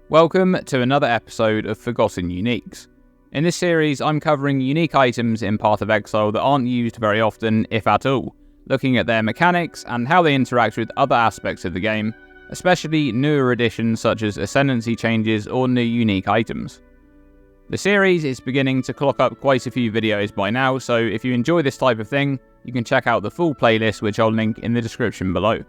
Welcome to another episode of Forgotten Uniques. In this series, I'm covering unique items in Path of Exile that aren't used very often, if at all, looking at their mechanics and how they interact with other aspects of the game, especially newer additions such as ascendancy changes or new unique items. The series is beginning to clock up quite a few videos by now, so if you enjoy this type of thing, you can check out the full playlist, which I'll link in the description below.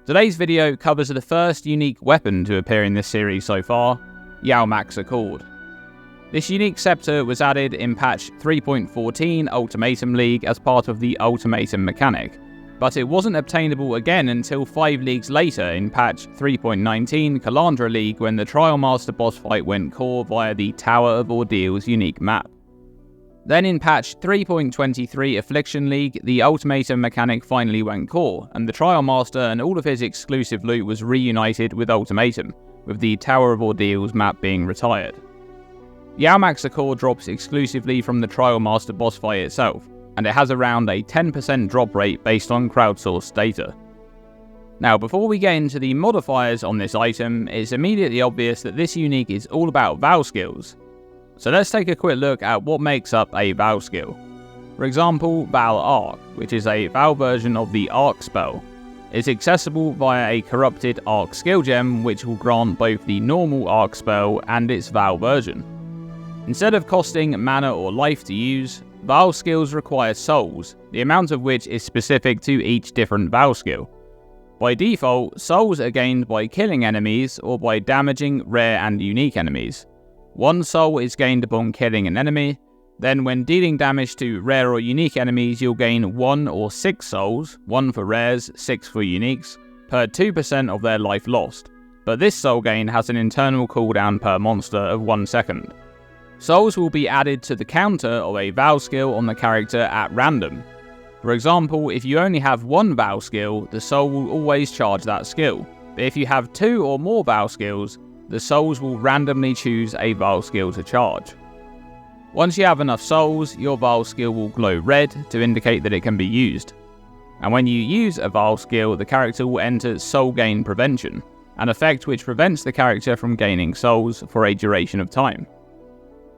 Today's video covers the first unique weapon to appear in this series so far, Yaomac's Accord. This unique scepter was added in patch 3.14 Ultimatum League as part of the Ultimatum mechanic, but it wasn't obtainable again until 5 leagues later in patch 3.19 Calandra League when the Trial Master boss fight went core via the Tower of Ordeal's unique map. Then in patch 3.23 Affliction League, the Ultimatum mechanic finally went core, and the Trial Master and all of his exclusive loot was reunited with Ultimatum, with the Tower of Ordeal's map being retired. Yaomac's Accord drops exclusively from the Trial Master boss fight itself, and it has around a 10% drop rate based on crowdsourced data. Now, before we get into the modifiers on this item, it's immediately obvious that this unique is all about Vaal skills. So let's take a quick look at what makes up a Vaal skill. For example, Vaal Arc, which is a Vaal version of the Arc spell, is accessible via a corrupted Arc skill gem which will grant both the normal Arc spell and its Vaal version. Instead of costing mana or life to use, Vaal skills require souls, the amount of which is specific to each different Vaal skill. By default, souls are gained by killing enemies or by damaging rare and unique enemies. 1 soul is gained upon killing an enemy, then when dealing damage to rare or unique enemies you'll gain 1 or 6 souls, 1 for rares, 6 for uniques, per 2% of their life lost, but this soul gain has an internal cooldown per monster of 1 second. Souls will be added to the counter of a Vaal skill on the character at random. For example, if you only have 1 Vaal skill, the soul will always charge that skill, but if you have 2 or more Vaal skills, the souls will randomly choose a Vaal skill to charge. Once you have enough souls, your Vaal skill will glow red to indicate that it can be used. And when you use a Vaal skill, the character will enter Soul Gain Prevention, an effect which prevents the character from gaining souls for a duration of time.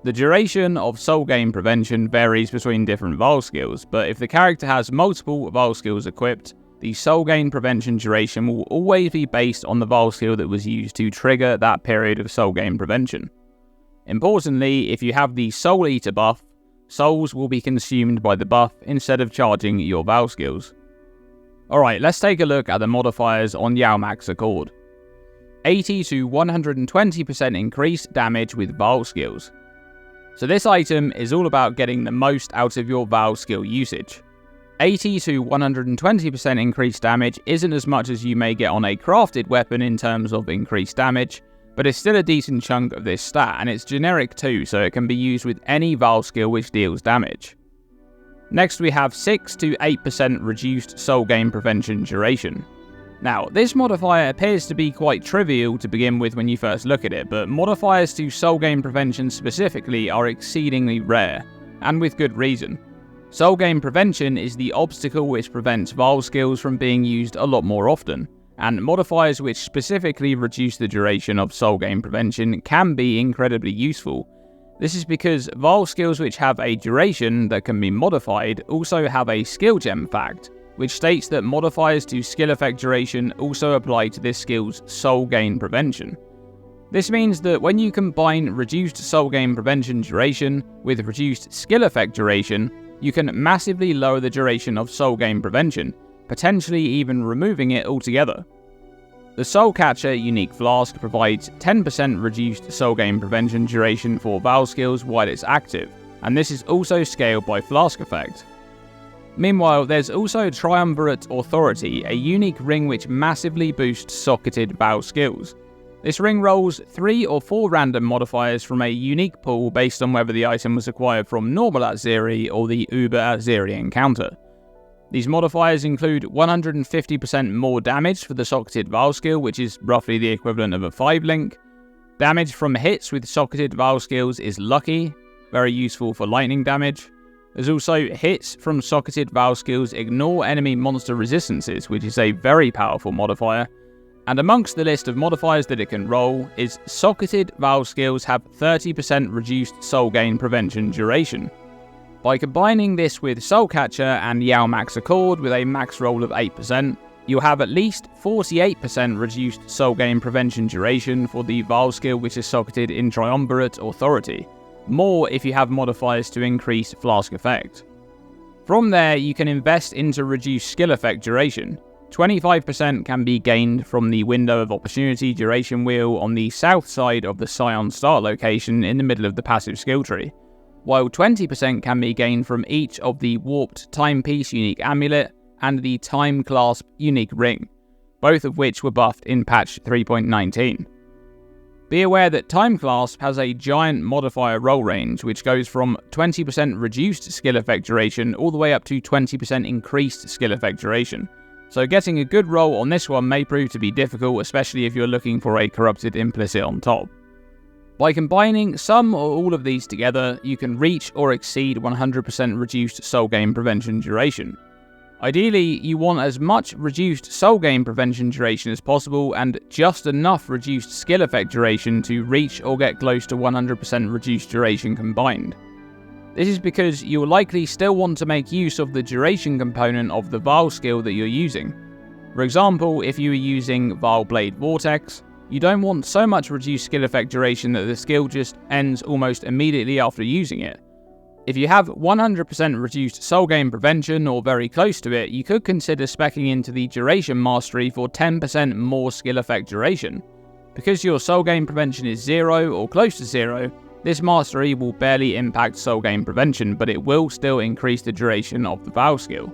The duration of Soul Gain Prevention varies between different Vaal skills, but if the character has multiple Vaal skills equipped, the Soul Gain Prevention duration will always be based on the Vaal skill that was used to trigger that period of Soul Gain Prevention. Importantly, if you have the Soul Eater buff, souls will be consumed by the buff instead of charging your Vaal skills. Alright, let's take a look at the modifiers on Yaomac's Accord. 80 to 120% increased damage with Vaal skills. So this item is all about getting the most out of your Vaal skill usage. 80 to 120% increased damage isn't as much as you may get on a crafted weapon in terms of increased damage, but it's still a decent chunk of this stat, and it's generic too, so it can be used with any Vaal skill which deals damage. Next we have 6 to 8% reduced Soul Gain Prevention duration. Now, this modifier appears to be quite trivial to begin with when you first look at it, but modifiers to Soul Gain Prevention specifically are exceedingly rare, and with good reason. Soul Gain Prevention is the obstacle which prevents Vaal skills from being used a lot more often, and modifiers which specifically reduce the duration of Soul Gain Prevention can be incredibly useful. This is because Vaal skills which have a duration that can be modified also have a skill gem fact, which states that modifiers to skill effect duration also apply to this skill's Soul Gain Prevention. This means that when you combine reduced Soul Gain Prevention duration with reduced skill effect duration, you can massively lower the duration of Soul Gain Prevention, potentially even removing it altogether. The Soul Catcher unique flask provides 10% reduced Soul Gain Prevention duration for Vaal skills while it's active, and this is also scaled by flask effect. Meanwhile, there's also Triumvirate Authority, a unique ring which massively boosts socketed Vaal skills. This ring rolls 3 or 4 random modifiers from a unique pool based on whether the item was acquired from normal Atziri or the Uber Atziri encounter. These modifiers include 150% more damage for the socketed Vaal skill, which is roughly the equivalent of a 5-link. Damage from hits with socketed Vaal skills is lucky, very useful for lightning damage. There's also hits from socketed Vaal skills ignore enemy monster resistances, which is a very powerful modifier. And amongst the list of modifiers that it can roll is socketed Vaal skills have 30% reduced soul gain prevention duration. By combining this with Soulcatcher and Yaomac's Accord with a max roll of 8%, you'll have at least 48% reduced soul gain prevention duration for the Vaal skill which is socketed in Triumvirate Authority, more if you have modifiers to increase Flask effect. From there, you can invest into reduced skill effect duration. 25% can be gained from the Window of Opportunity duration wheel on the south side of the Scion start location in the middle of the passive skill tree, while 20% can be gained from each of the Warped Timepiece unique amulet and the Time Clasp unique ring, both of which were buffed in patch 3.19. Be aware that Time Clasp has a giant modifier roll range which goes from 20% reduced skill effect duration all the way up to 20% increased skill effect duration, so getting a good roll on this one may prove to be difficult, especially if you're looking for a corrupted implicit on top. By combining some or all of these together, you can reach or exceed 100% reduced soul gain prevention duration. Ideally, you want as much reduced soul gain prevention duration as possible and just enough reduced skill effect duration to reach or get close to 100% reduced duration combined. This is because you will likely still want to make use of the duration component of the Vaal skill that you're using. For example, if you were using Vaal Blade Vortex, you don't want so much reduced skill effect duration that the skill just ends almost immediately after using it. If you have 100% reduced soul gain prevention or very close to it, you could consider speccing into the duration mastery for 10% more skill effect duration. Because your soul gain prevention is 0 or close to 0, this mastery will barely impact soul gain prevention, but it will still increase the duration of the Vaal skill.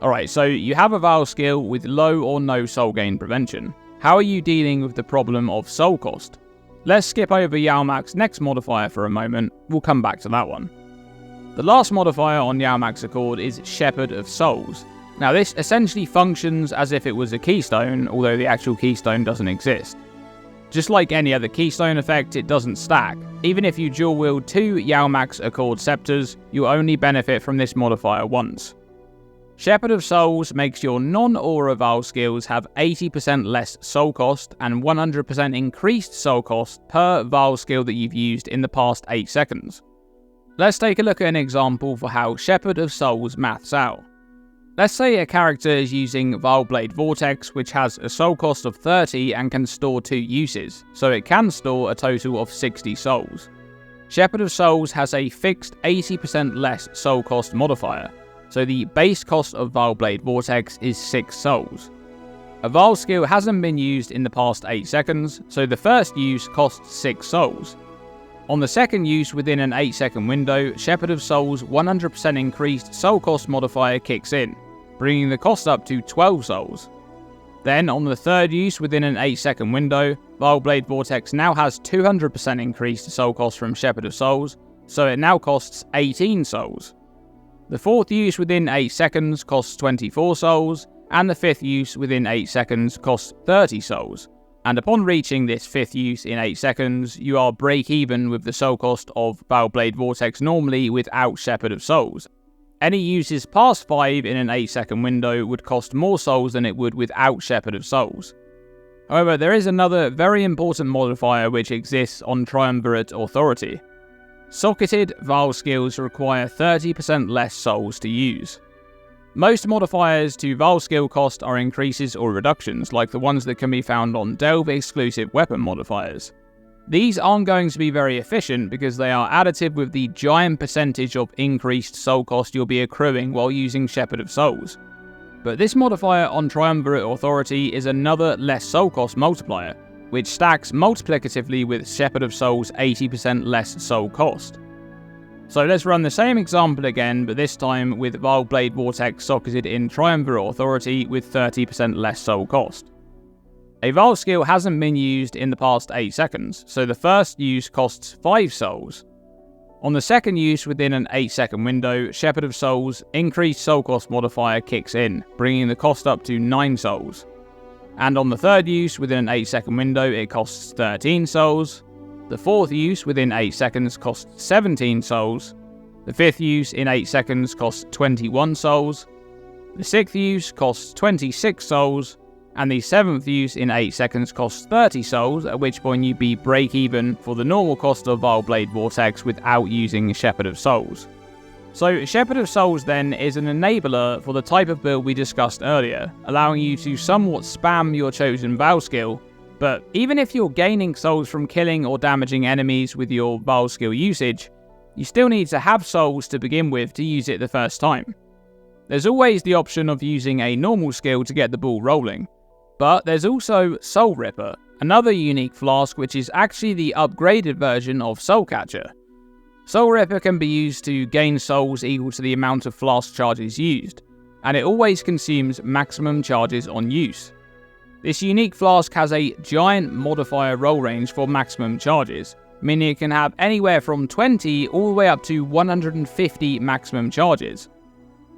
Alright, so you have a Vaal skill with low or no soul gain prevention. How are you dealing with the problem of soul cost? Let's skip over Yaomac's next modifier for a moment, we'll come back to that one. The last modifier on Yaomac's Accord is Shepard of Souls. Now this essentially functions as if it was a keystone, although the actual keystone doesn't exist. Just like any other keystone effect, it doesn't stack. Even if you dual wield 2 Yaomac's Accord scepters, you'll only benefit from this modifier once. Shepard of Souls makes your non-aura Vaal skills have 80% less soul cost and 100% increased soul cost per Vaal skill that you've used in the past 8 seconds. Let's take a look at an example for how Shepard of Souls maths out. Let's say a character is using Vaal Blade Vortex, which has a soul cost of 30 and can store 2 uses, so it can store a total of 60 souls. Shepard of Souls has a fixed 80% less soul cost modifier, so the base cost of Vaal Blade Vortex is 6 souls. A Vaal skill hasn't been used in the past 8 seconds, so the first use costs 6 souls. On the second use within an 8-second window, Shepard of Souls' 100% increased soul cost modifier kicks in, bringing the cost up to 12 souls. Then, on the third use within an 8-second window, Vaal Blade Vortex now has 200% increased soul cost from Shepard of Souls, so it now costs 18 souls. The fourth use within 8 seconds costs 24 souls, and the fifth use within 8 seconds costs 30 souls. And upon reaching this fifth use in 8 seconds, you are break even with the soul cost of Vaal Blade Vortex normally without Shepard of Souls. Any uses past 5 in an 8-second window would cost more souls than it would without Shepard of Souls. However, there is another very important modifier which exists on Triumvirate Authority. Socketed Vaal skills require 30% less souls to use. Most modifiers to Vaal skill cost are increases or reductions, like the ones that can be found on Delve exclusive weapon modifiers. These aren't going to be very efficient because they are additive with the giant percentage of increased soul cost you'll be accruing while using Shepard of Souls. But this modifier on Triumvirate Authority is another less soul cost multiplier, which stacks multiplicatively with Shepard of Souls' 80% less soul cost. So let's run the same example again, but this time with Vaal Blade Vortex socketed in Triumvirate Authority with 30% less soul cost. A Vaal skill hasn't been used in the past 8 seconds, so the first use costs 5 souls. On the second use within an 8-second window, Shepard of Souls' increased soul cost modifier kicks in, bringing the cost up to 9 souls. And on the third use within an 8-second window, it costs 13 souls. The fourth use within 8 seconds costs 17 souls. The fifth use in 8 seconds costs 21 souls. The sixth use costs 26 souls. and the 7th use in 8 seconds costs 30 souls, at which point you'd be break even for the normal cost of Vaal Blade Vortex without using Shepard of Souls. So Shepard of Souls then is an enabler for the type of build we discussed earlier, allowing you to somewhat spam your chosen Vaal skill, but even if you're gaining souls from killing or damaging enemies with your Vaal skill usage, you still need to have souls to begin with to use it the first time. There's always the option of using a normal skill to get the ball rolling, but there's also Soul Ripper, another unique flask which is actually the upgraded version of Soul Catcher. Soul Ripper can be used to gain souls equal to the amount of flask charges used, and it always consumes maximum charges on use. This unique flask has a giant modifier roll range for maximum charges, meaning it can have anywhere from 20 all the way up to 150 maximum charges.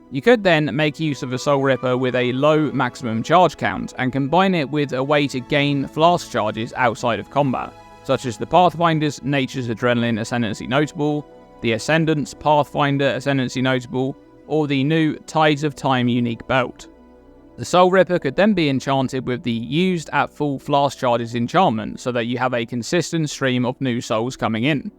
You could then make use of a Soul Ripper with a low maximum charge count and combine it with a way to gain flask charges outside of combat, such as the Pathfinder's Nature's Adrenaline Ascendancy Notable, the Ascendant's Pathfinder Ascendancy Notable, or the new Tides of Time unique belt. The Soul Ripper could then be enchanted with the used at full flask charges enchantment so that you have a consistent stream of new souls coming in.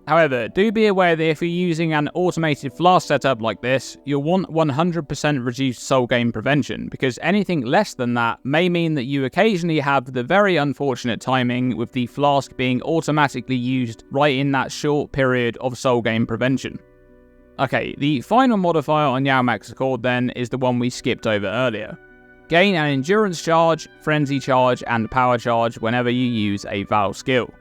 However, do be aware that if you're using an automated flask setup like this, you'll want 100% reduced soul gain prevention, because anything less than that may mean that you occasionally have the very unfortunate timing with the flask being automatically used right in that short period of soul gain prevention. Okay, the final modifier on Yaomac's Accord then is the one we skipped over earlier. Gain an endurance charge, frenzy charge, and power charge whenever you use a Vaal skill.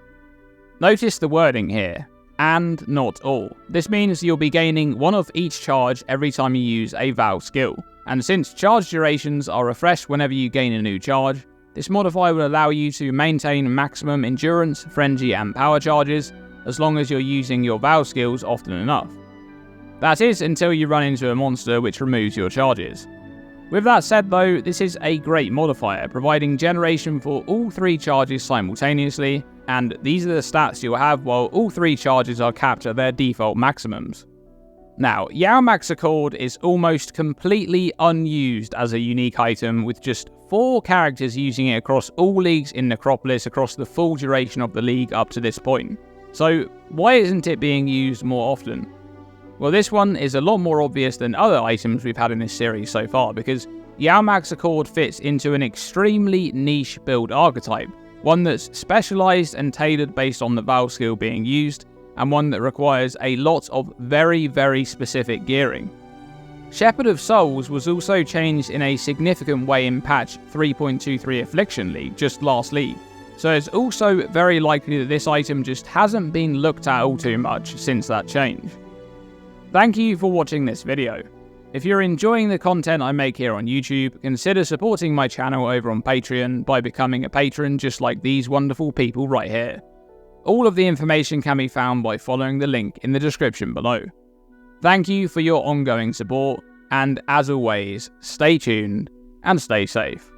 Notice the wording here. And not all. This means you'll be gaining one of each charge every time you use a Vaal skill, and since charge durations are refreshed whenever you gain a new charge, this modifier will allow you to maintain maximum endurance, frenzy, and power charges as long as you're using your Vaal skills often enough. That is until you run into a monster which removes your charges. With that said though, this is a great modifier, providing generation for all 3 charges simultaneously, and these are the stats you'll have while all 3 charges are capped at their default maximums. Now, Yaomac's Accord is almost completely unused as a unique item, with just 4 characters using it across all leagues in Necropolis across the full duration of the league up to this point. So why isn't it being used more often? Well, this one is a lot more obvious than other items we've had in this series so far, because Yaomac's Accord fits into an extremely niche build archetype, one that's specialized and tailored based on the Vaal skill being used, and one that requires a lot of very, very specific gearing. Shepard of Souls was also changed in a significant way in patch 3.23 Affliction League, just last league, so it's also very likely that this item just hasn't been looked at all too much since that change. Thank you for watching this video. If you're enjoying the content I make here on YouTube, consider supporting my channel over on Patreon by becoming a patron just like these wonderful people right here. All of the information can be found by following the link in the description below. Thank you for your ongoing support, and as always, stay tuned and stay safe.